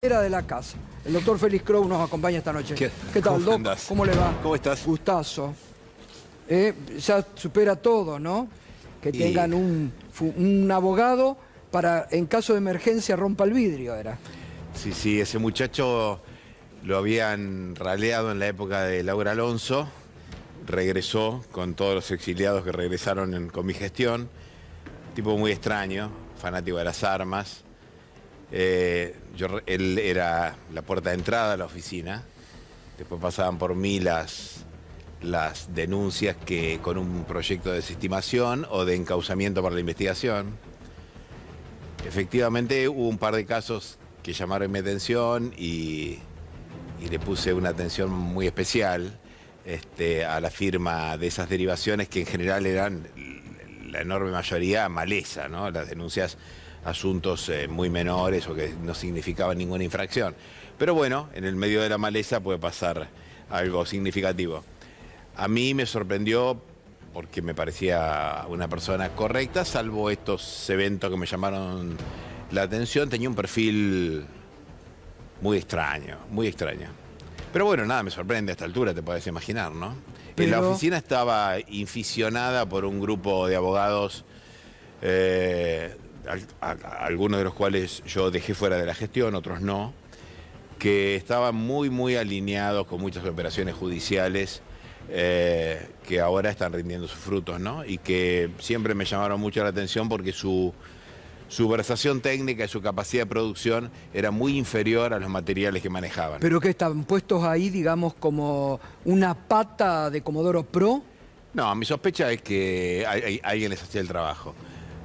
Era de la casa. El doctor Félix Crow nos acompaña esta noche. ¿Qué tal, Doc? Andás? ¿Cómo le va? ¿Cómo estás? Gustazo. Ya supera todo, ¿no? Que tengan un abogado para, en caso de emergencia, rompa el vidrio, era. Sí, ese muchacho lo habían raleado en la época de Laura Alonso, regresó con todos los exiliados que regresaron con mi gestión, tipo muy extraño, fanático de las armas. Él era la puerta de entrada a la oficina, después pasaban por mí las denuncias que con un proyecto de desestimación o de encauzamiento para la investigación. Efectivamente hubo un par de casos que llamaron mi atención y le puse una atención muy especial a la firma de esas derivaciones que en general eran la enorme mayoría maleza, ¿no? Las denuncias, asuntos muy menores o que no significaban ninguna infracción. Pero bueno, en el medio de la maleza puede pasar algo significativo. A mí me sorprendió porque me parecía una persona correcta, salvo estos eventos que me llamaron la atención. Tenía un perfil muy extraño, muy extraño. Pero bueno, nada, me sorprende a esta altura, te puedes imaginar, ¿no? En la oficina estaba inficionada por un grupo de abogados, algunos de los cuales yo dejé fuera de la gestión, otros no, que estaban muy alineados con muchas operaciones judiciales que ahora están rindiendo sus frutos, ¿no? Y que siempre me llamaron mucho la atención porque su versación técnica y su capacidad de producción era muy inferior a los materiales que manejaban. ¿Pero que estaban puestos ahí, digamos, como una pata de Comodoro Pro? No, mi sospecha es que alguien les hacía el trabajo.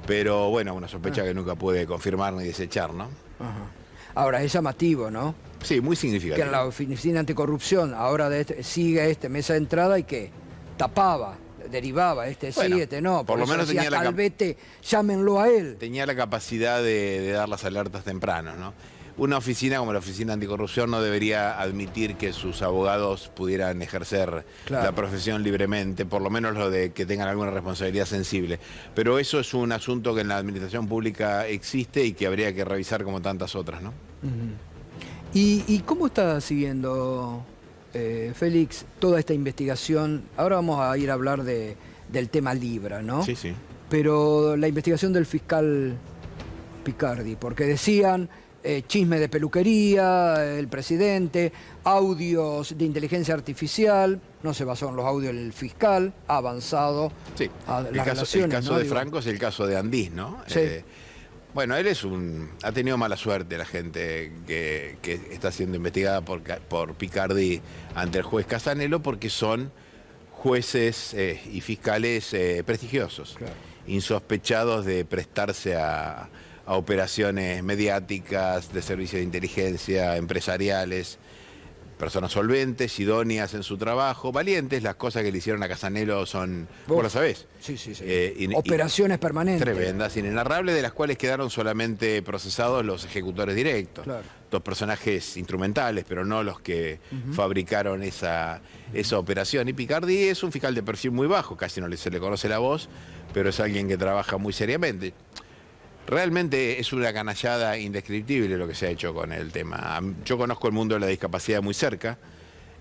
Pero bueno, una sospecha que nunca pude confirmar ni desechar, ¿no? Ajá. Ahora, es llamativo, ¿no? Sí, muy significativo. Que en la oficina anticorrupción, ahora sigue mesa de entrada y que tapaba, derivaba, Bueno, sí, no. por lo menos decía, tenía la Calvete, llámenlo a él. Tenía la capacidad de dar las alertas temprano, ¿no? Una oficina como la Oficina Anticorrupción no debería admitir que sus abogados pudieran ejercer la profesión libremente, por lo menos lo de que tengan alguna responsabilidad sensible. Pero eso es un asunto que en la administración pública existe y que habría que revisar como tantas otras, ¿no? ¿Y cómo está siguiendo, Félix, toda esta investigación? Ahora vamos a ir a hablar del tema Libra, ¿no? Sí. Pero la investigación del fiscal Picardi, porque decían chisme de peluquería, el presidente, audios de inteligencia artificial, no se basó en los audios del fiscal, ha avanzado. Sí, el caso de Franco es el caso de Andís, ¿no? Sí. Bueno, él ha tenido mala suerte la gente que está siendo investigada por Picardi ante el juez Casanelo, porque son jueces y fiscales prestigiosos, insospechados de prestarse a operaciones mediáticas, de servicios de inteligencia, empresariales, personas solventes, idóneas en su trabajo, valientes. Las cosas que le hicieron a Casanelo son, vos lo sabés. Sí. Operaciones permanentes. Tremendas, inenarrables, de las cuales quedaron solamente procesados los ejecutores directos. Claro. Dos personajes instrumentales, pero no los que fabricaron esa operación. Y Picardi es un fiscal de perfil muy bajo, casi no se le conoce la voz, pero es alguien que trabaja muy seriamente. Realmente es una canallada indescriptible lo que se ha hecho con el tema. Yo conozco el mundo de la discapacidad muy cerca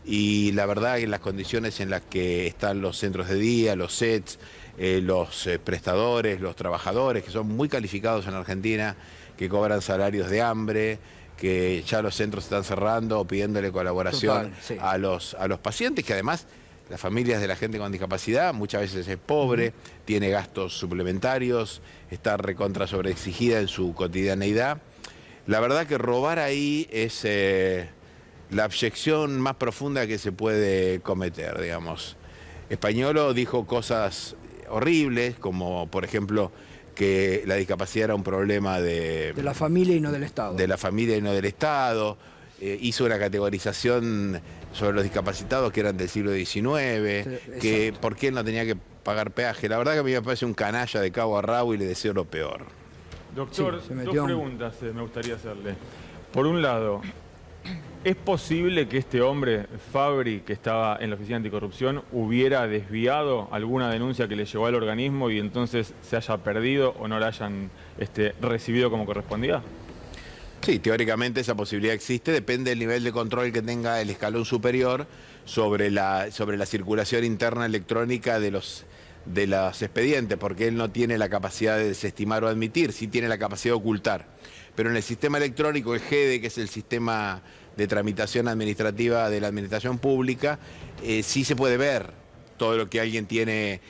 y la verdad que las condiciones en las que están los centros de día, los sets, los prestadores, los trabajadores, que son muy calificados en Argentina, que cobran salarios de hambre, que ya los centros están cerrando o pidiéndole colaboración a los pacientes, que además las familias de la gente con discapacidad muchas veces es pobre, tiene gastos suplementarios, está recontra sobreexigida en su cotidianeidad. La verdad que robar ahí es la abyección más profunda que se puede cometer, digamos. Españolo dijo cosas horribles, como por ejemplo que la discapacidad era un problema de la familia y no del Estado. De la familia y no del Estado. Hizo una categorización sobre los discapacitados que eran del siglo XIX, que por qué él no tenía que pagar peaje. La verdad que a mí me parece un canalla de cabo a rabo y le deseo lo peor. Doctor, dos preguntas me gustaría hacerle. Por un lado, ¿es posible que este hombre, Fabri, que estaba en la Oficina Anticorrupción, hubiera desviado alguna denuncia que le llegó al organismo y entonces se haya perdido o no la hayan recibido como correspondía? Sí, teóricamente esa posibilidad existe, depende del nivel de control que tenga el escalón superior sobre la circulación interna electrónica de los expedientes, porque él no tiene la capacidad de desestimar o admitir, sí tiene la capacidad de ocultar. Pero en el sistema electrónico, el GEDE, que es el sistema de tramitación administrativa de la administración pública, sí se puede ver todo lo que alguien tiene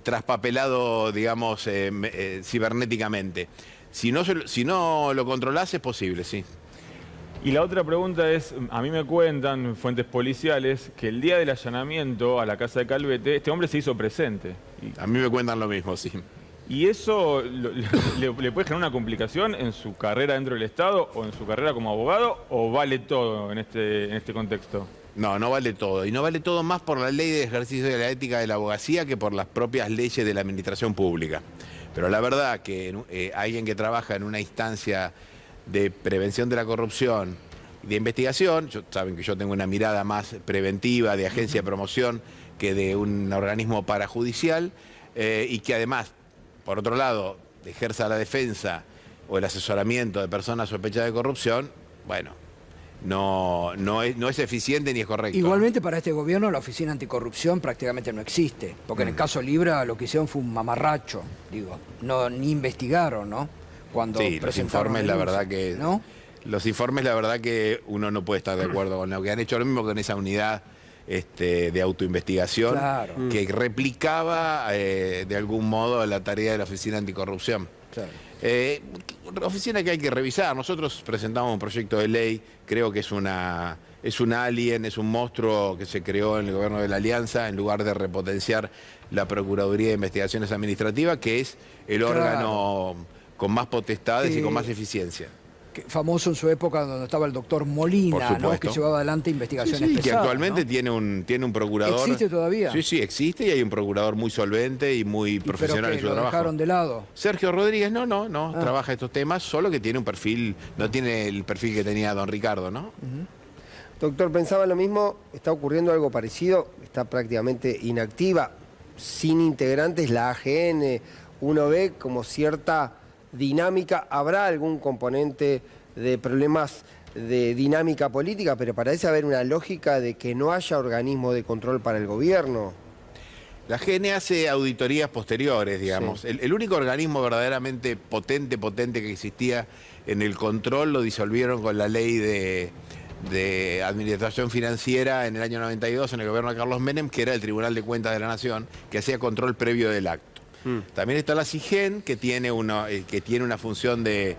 traspapelado, digamos, cibernéticamente. Si no lo controlás, es posible, sí. Y la otra pregunta es, a mí me cuentan fuentes policiales que el día del allanamiento a la casa de Calvete, este hombre se hizo presente. A mí me cuentan lo mismo, sí. ¿Y eso le puede generar una complicación en su carrera dentro del Estado o en su carrera como abogado, o vale todo en este contexto? No, no vale todo. Y no vale todo más por la ley de ejercicio de la ética de la abogacía que por las propias leyes de la administración pública. Pero la verdad que alguien que trabaja en una instancia de prevención de la corrupción y de investigación, saben que yo tengo una mirada más preventiva de agencia de promoción que de un organismo parajudicial, y que además, por otro lado, ejerza la defensa o el asesoramiento de personas sospechadas de corrupción, bueno, no es eficiente ni es correcto. Igualmente para este gobierno la oficina anticorrupción prácticamente no existe, porque en el caso Libra lo que hicieron fue un mamarracho, digo, ni investigaron, ¿no? Cuando sí, los informes la verdad que... ¿no? Los informes la verdad que uno no puede estar de acuerdo con lo que han hecho, lo mismo con esa unidad de autoinvestigación, claro, que replicaba de algún modo la tarea de la oficina anticorrupción. Claro. Oficina que hay que revisar. Nosotros presentamos un proyecto de ley, creo que es un alien, es un monstruo que se creó en el gobierno de la Alianza en lugar de repotenciar la Procuraduría de Investigaciones Administrativas, que es el órgano con más potestades y con más eficiencia. Famoso en su época donde estaba el doctor Molina, ¿no? Que llevaba adelante investigaciones pesadas, que actualmente, ¿no? tiene un procurador. ¿Existe todavía? Sí, existe, y hay un procurador muy solvente y muy profesional en su trabajo. ¿Lo dejaron de lado? Sergio Rodríguez, no, trabaja estos temas, solo que tiene un perfil, no tiene el perfil que tenía don Ricardo, ¿no? Doctor, pensaba lo mismo, está ocurriendo algo parecido, está prácticamente inactiva, sin integrantes la AGN, uno ve como cierta dinámica, habrá algún componente de problemas de dinámica política, pero parece haber una lógica de que no haya organismo de control para el gobierno. La GN hace auditorías posteriores, digamos. Sí. El único organismo verdaderamente potente que existía en el control lo disolvieron con la ley de administración financiera en el año 92 en el gobierno de Carlos Menem, que era el Tribunal de Cuentas de la Nación, que hacía control previo del acto. También está la CIGEN, que tiene una función de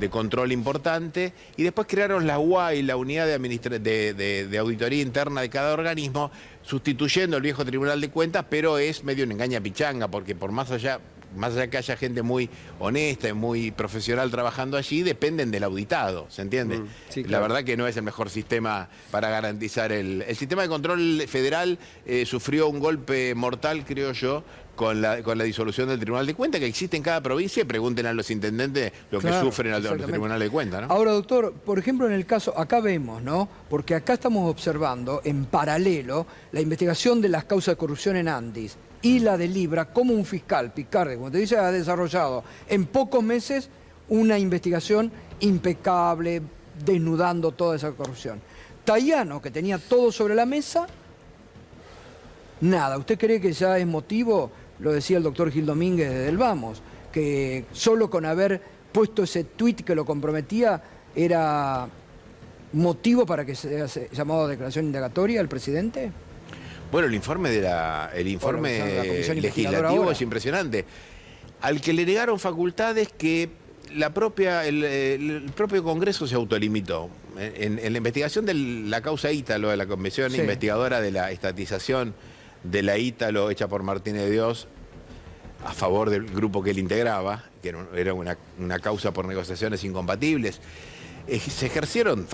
control importante, y después crearon la UAI, la unidad de auditoría interna de cada organismo, sustituyendo el viejo Tribunal de Cuentas, pero es medio una engaña pichanga, porque por más allá que haya gente muy honesta y muy profesional trabajando allí, dependen del auditado, ¿se entiende? Sí, claro. La verdad que no es el mejor sistema para garantizar el sistema de control federal. Sufrió un golpe mortal, creo yo, con la disolución del Tribunal de Cuentas, que existe en cada provincia, y pregunten a los intendentes lo que sufren a los tribunales de cuentas, ¿no? Ahora, doctor, por ejemplo, en el caso, acá vemos, ¿no? Porque acá estamos observando, en paralelo, la investigación de las causas de corrupción en Andis y la de Libra, como un fiscal, Picardi, como te dice, ha desarrollado en pocos meses una investigación impecable, desnudando toda esa corrupción. Tayano, que tenía todo sobre la mesa, nada. ¿Usted cree que ya es motivo, lo decía el doctor Gil Domínguez desde el Vamos, que solo con haber puesto ese tuit que lo comprometía era motivo para que se haya llamado a declaración indagatoria al presidente? Bueno, el informe legislativo es impresionante. Al que le negaron facultades que el propio Congreso se autolimitó. En la investigación de la causa Ítalo, de la Comisión Investigadora de la Estatización de la Ítalo, hecha por Martínez de Dios, a favor del grupo que él integraba, que era una causa por negociaciones incompatibles, se ejercieron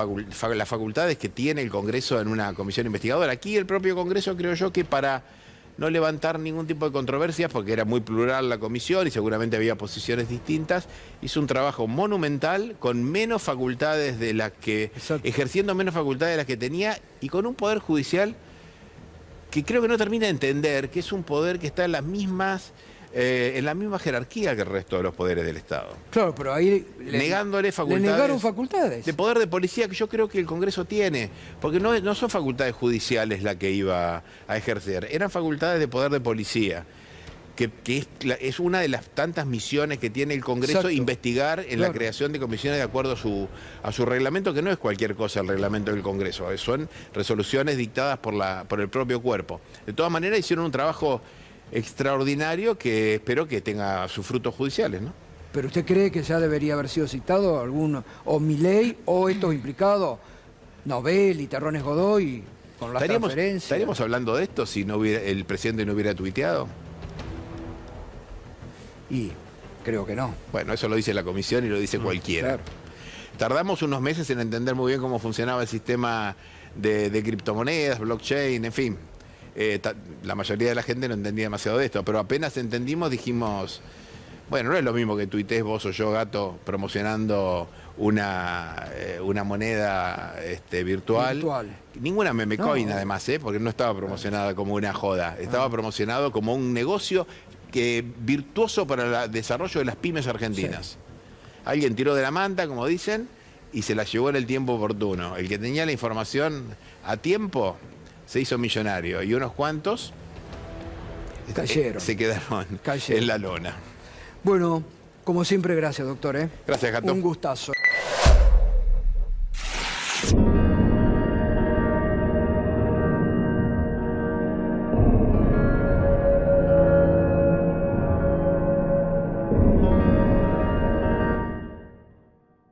las facultades que tiene el Congreso en una comisión investigadora. Aquí el propio Congreso, creo yo, que para no levantar ningún tipo de controversias, porque era muy plural la comisión y seguramente había posiciones distintas, hizo un trabajo monumental con menos facultades de las que, ejerciendo menos facultades de las que tenía, y con un poder judicial que creo que no termina de entender, que es un poder que está en las mismas en la misma jerarquía que el resto de los poderes del Estado. Claro, pero ahí negándole facultades. Le negaron facultades. De poder de policía que yo creo que el Congreso tiene, porque no son facultades judiciales la que iba a ejercer, eran facultades de poder de policía. Que es una de las tantas misiones que tiene el Congreso, exacto, investigar en la creación de comisiones de acuerdo a su reglamento, que no es cualquier cosa el reglamento del Congreso, son resoluciones dictadas por el propio cuerpo. De todas maneras hicieron un trabajo extraordinario que espero que tenga sus frutos judiciales, ¿no? ¿Pero usted cree que ya debería haber sido citado alguno, o Milei, o estos implicados, Novelli, Terrones Godoy, con las transferencias? ¿Estaríamos hablando de esto si el presidente no hubiera tuiteado? Y creo que no. Bueno, eso lo dice la comisión y lo dice cualquiera. Claro. Tardamos unos meses en entender muy bien cómo funcionaba el sistema de criptomonedas, blockchain, en fin. La mayoría de la gente no entendía demasiado de esto, pero apenas entendimos dijimos, bueno, no es lo mismo que tuitees vos o yo, Gato, promocionando una moneda virtual. Ninguna meme coin, además, porque no estaba promocionada como una joda, estaba promocionado como un negocio virtuoso para el desarrollo de las pymes argentinas. Sí. Alguien tiró de la manta, como dicen, y se la llevó en el tiempo oportuno. El que tenía la información a tiempo se hizo millonario y unos cuantos cayeron. Se quedaron en la lona. Bueno, como siempre, gracias, doctor. Gracias, Gato. Un gustazo.